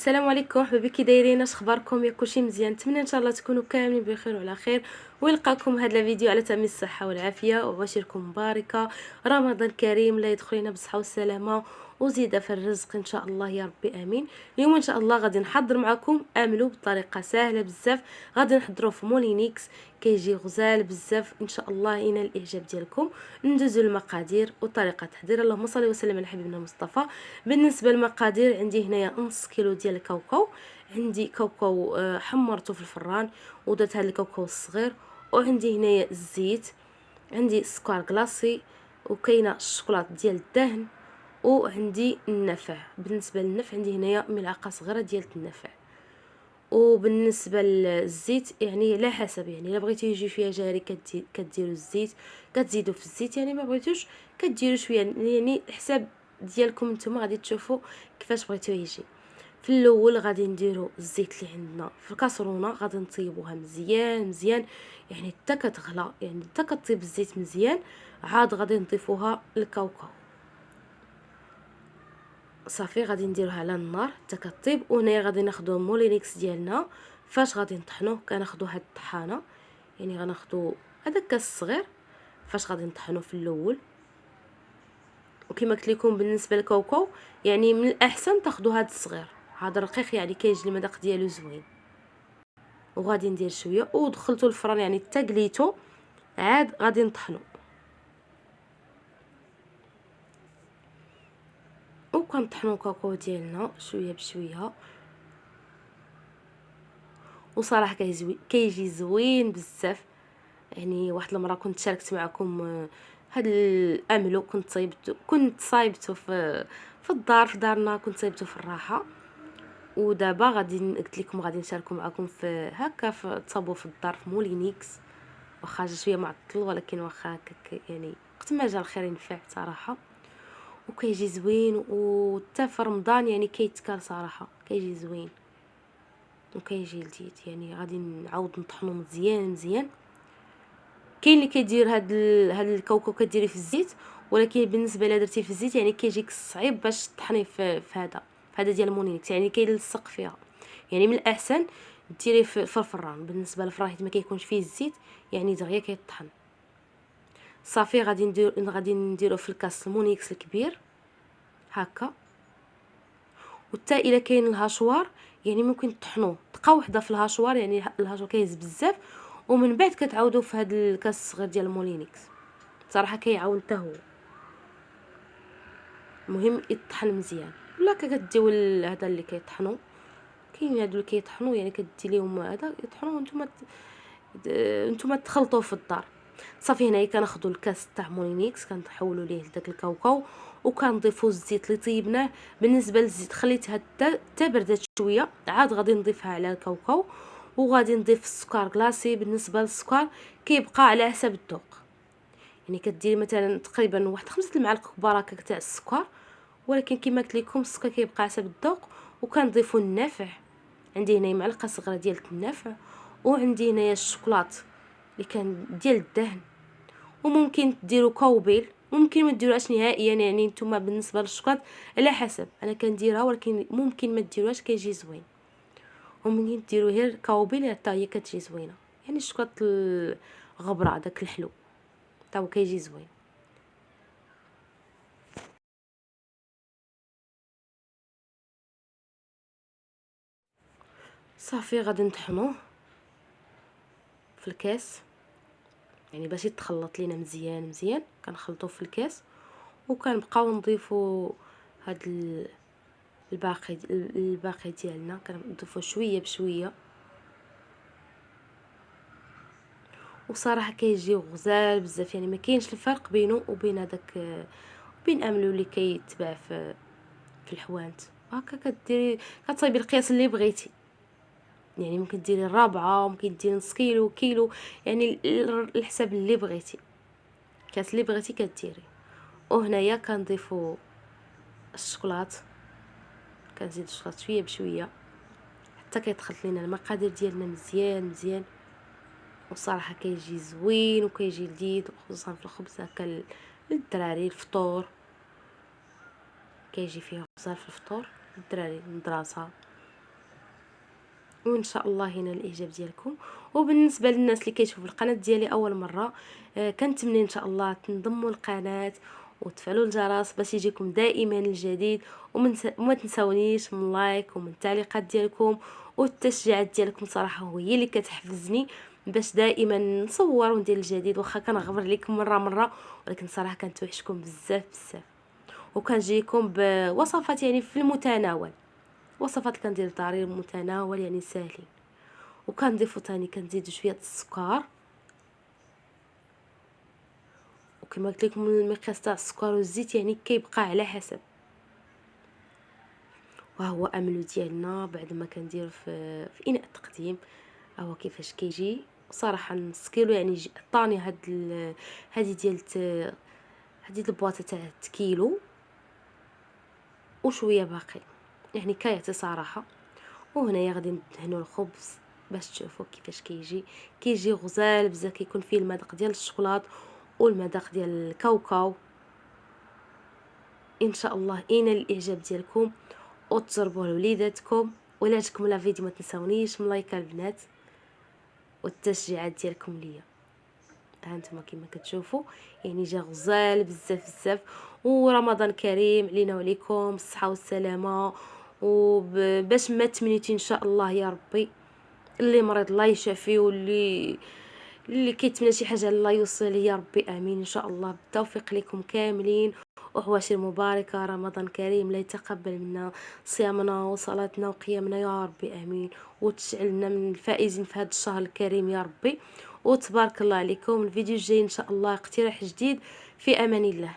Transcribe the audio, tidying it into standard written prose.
السلام عليكم حبايبي، كي دايرين؟ اش اخباركم؟ يا كلشي مزيان؟ نتمنى ان شاء الله تكونوا كاملين بخير وعلى خير، ويلقاكم هذا الفيديو على تامين الصحه والعافيه وعواشركم مباركه. رمضان كريم، لا يدخل علينا بالصحه والسلامه وزيد في الرزق ان شاء الله يا ربي امين. اليوم ان شاء الله غادي نحضر معكم عملو بطريقه سهله بزاف، غادي نحضروه في مولينيكس، كيجي غزال بزاف ان شاء الله ينال الاعجاب ديالكم. ندوزو المقادير وطريقه التحضير. اللهم صل وسلم على حبيبنا مصطفى. بالنسبه للمقادير، عندي هنايا نص كيلو ديال الكاوكاو، عندي كاوكاو حمرته في الفران ودرت هذا الكاوكاو الصغير، وعندي هنايا الزيت، عندي سكر كلاصي، وكاينه الشوكولاط ديال الدهن، وعندي النفع. بالنسبه للنفع عندي هنايا ملعقه صغيره ديال النفع. وبالنسبه للزيت يعني على حسب، يعني الا بغيتو يجي فيها جاري كديروا الزيت، كتزيدوا في الزيت، يعني ما بغيتوش كديروا شويه، يعني الحساب ديالكم نتوما غادي تشوفوا كيفاش بغيتو يجي. في الاول غادي نديروا الزيت اللي عندنا في الكاسرونه، غادي نطيبوها مزيان مزيان، يعني حتى كتغلى، يعني حتى كطيب الزيت مزيان. عاد غادي نضيفوها للكاوكاو صافي، غادي نديروها على النار حتى كطيب. وهنايا غادي ناخذوا مولينيكس ديالنا. فاش غادي نطحنوه؟ كناخذوا هاد الطحانه، يعني غناخذوا هذا الكاس الصغير. فاش غادي نطحنوه في الاول، وكما قلت لكم بالنسبه للكاوكاو يعني من الاحسن تاخذوا هذا الصغير، هذا الرقيق يعني كيجي المذاق ديالو زوين. وغادي ندير شويه ودخلته الفران يعني حتى قليتو، عاد غادي نطحنو. وكنطحنوا الكاوكاو ديالنا شويه بشويه، وصراحه كيجي زوين بزاف. يعني واحد المره كنت شاركت معكم هاد الاملو، كنت صايبته في الدار، في دارنا كنت صايبته في الراحه. ودابا غادي قلت لكم غادي نشاركوا معكم في هكا في تصاوبوا في الدار في مولينيكس. واخا جا شويه معطل، ولكن واخا هكاك يعني وقت ما جا الخير ينفع صراحه. وكيجي زوين، وحتى في رمضان يعني كيتكال صراحه، كيجي زوين وكيجي لذيذ. يعني غادي نعاود نطحنو مزيان مزيان. كاين اللي كيدير هاد الكاوكاو كديريه في الزيت، ولكن بالنسبه الا درتيه في الزيت يعني كيجيك صعيب باش تطحنيه في هذا ديال المونيكس، يعني كيلصق فيها. يعني من الاحسن ديريه في الفران. بالنسبه للفران حيت ما كيكونش فيه الزيت، يعني دغيا كيطحن صافي. غادي نديرو في الكاس المونيكس الكبير هكا. وحتى الا كاين الهاشوار يعني ممكن تطحنوه دقه واحده في الهاشوار، يعني الهاشوار كيهز بزاف، ومن بعد كتعاودوا في هذا الكاس الصغير ديال المولينيكس. صراحه كيعاون حتى هو، المهم يطحن مزيان. ولا كديو هذا اللي كيطحنوا، كاين هادو اللي كيطحنوا يعني كدي ليهم هذا يطحنوا، نتوما تخلطوه في الدار صافي. هنايا كناخذوا الكاس تاع مولينيكس، كنحولوا ليه داك الكاوكاو، وكنضيفوا الزيت اللي طيبناه. بالنسبه للزيت خليتها حتى بردات شويه، عاد غادي نضيفها على الكاوكاو. وغادي نضيف السكر كلاصي. بالنسبه للسكر كيبقى على حسب الذوق، يعني كديري مثلا تقريبا واحد 5 المعالق كبار هكا تاع السكر، ولكن كما قلت لكم السكر كيبقى على حسب الذوق. وكنضيفوا النافع، عندي هنا معلقه صغيره ديال النافع، وعندي هنايا الشوكولاط اللي كان ديال الدهن. وممكن ديروا كاوبيل، ممكن ما ديروهاش نهائيا، يعني نتوما بالنسبه للشوكولاط على حسب. انا كنديرها ولكن ممكن ما ديروهاش كيجي زوين. وممكن ديروا غير كاوبيل حتى هي كتجي زوينه، يعني الشوكولاط الغبره داك الحلو حتى هو كيجي زوين. صافي غادي نطحنوه في الكاس، يعني باش يتخلط لينا مزيان مزيان. كنخلطوه في الكاس، وكنبقاو نضيفوا هاد الباقي ديالنا، كنضيفوا شويه بشويه. وصراحه كيجي غزال بزاف، يعني ما كاينش الفرق بينه وبين هذاك، بين املو اللي كيتباع في الحوانت. هكا كديري كتصايبي القياس اللي بغيتي، يعني ممكن ديري الرابعه، ممكن ديري نص كيلو كيلو، يعني الحساب اللي بغيتي، الكاس اللي بغيتي كديري. وهنايا كنضيفوا الشوكولاط، كنزيد الشوكولاط شويه بشويه حتى كيدخل لينا المقادير ديالنا مزيان مزيان. وصراحه كيجي زوين وكيجي لذيذ، وخصوصا في الخبز هكا للدراري الفطور، كيجي فيه غزال في الفطور للدراري المدرسه. وان شاء الله ينال الاعجاب ديالكم. وبالنسبه للناس اللي كيشوفوا القناه ديالي اول مره، كنتمنى ان شاء الله تنضموا للقناه وتفعلوا الجرس باش يجيكم دائما الجديد. وما تنسونيش من لايك ومن التعليقات ديالكم والتشجيعات ديالكم، صراحه هي اللي كتحفزني باش دائما نصور وندير الجديد. واخا كنغبر عليكم مره، ولكن صراحه كنتوحشكم بزاف بزاف، وكنجيكم بوصفات يعني في المتناول، وصفات اللي كندير داري المتناول يعني ساهلين. وكنضيفو تاني كنزيدو شويه السكر، وكما قلت لكم المقياس تاع السكر والزيت يعني كيبقى على حسب. وهو املو ديالنا بعد ما كندير في اناء التقديم، هو كيفاش كيجي. صراحه نص كيلو يعني عطاني هذه ديال هذه البواطه تاع كيلو وشويه باقي، يعني كيعطي صراحه. وهنايا غادي ندهنوا الخبز باش تشوفوا كيفاش كيجي غزال بزاف، كيكون فيه المذاق ديال الشوكولات والمذاق ديال الكاوكاو. ان شاء الله ينال الاعجاب ديالكم وتجربوه لوليداتكم. ولا عجبكم لا فيديو ما تنساونيش من لايك البنات والتشجيعات ديالكم ليا. ها انتم كما كتشوفوا يعني جا غزال بزاف بزاف. ورمضان كريم علينا وعليكم، الصحه والسلامه، وباش ما تمنيتي ان شاء الله يا ربي. اللي مريض الله يشافيه، واللي كيتمنى شي حاجه الله يوصل يا ربي امين ان شاء الله. بالتوفيق لكم كاملين، وحواشر مباركه، رمضان كريم، لا يتقبل منا صيامنا وصلاتنا وقيامنا يا ربي امين، وتجعلنا من الفائزين في هذا الشهر الكريم يا ربي. وتبارك الله عليكم. الفيديو الجاي ان شاء الله اقتراح جديد، في امان الله.